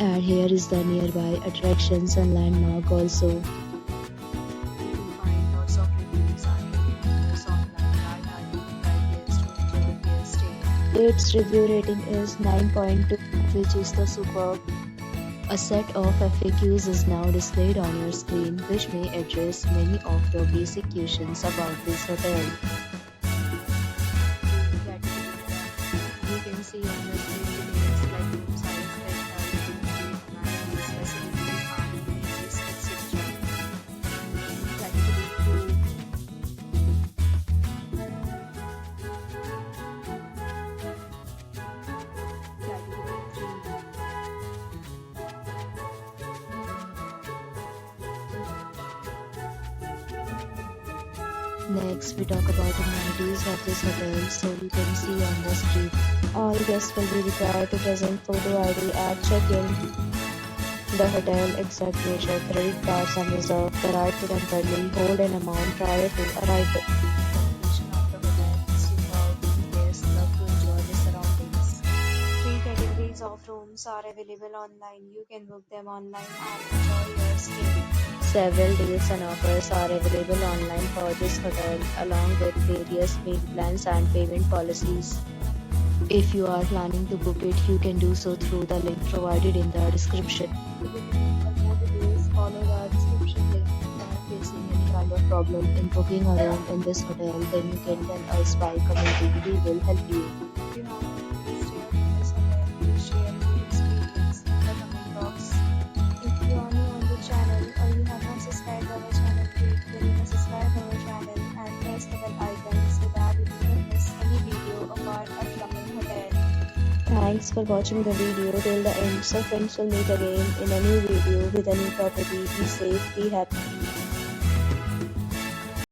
And here is the nearby attractions and landmark also. You will find lots of reviews and reviews online that are unique ideas to enjoy their stay. Its review rating is 9.2, which is the superb. A set of FAQs is now displayed on your screen, which may address many of the basic questions about this hotel. You can see on the screen details like room size, bed type, amenities, facilities, and amenities, etc. Category 2. Category 3. Next, we talk about amenities of this hotel. So you can see on the screen, all guests will be required to present photo ID at check-in. The hotel accepts major credit cards and reserves the right to temporarily hold an amount prior to arrival. Location of the hotel is superb. Guests love to enjoy the surroundings. 3 categories of rooms are available online. You can book them online and enjoy your stay. Several deals and offers are available online for this hotel, along with various meal plans and payment policies. If you are planning to book it, you can do so through the link provided in the description. For more details, follow the description link. If you are facing any kind of problem in booking a room in this hotel, then you can tell us by commenting. We will help you. If you have already stayed in this hotel, please share your experience in the comment box. If you are new on the channel or you have not subscribed our channel, click the subscribe our channel and press the bell icon so that you don't miss any video of our upcoming hotel. Thanks for watching the video till the end. So friends, will meet again in a new video with a new property. Be safe, be happy.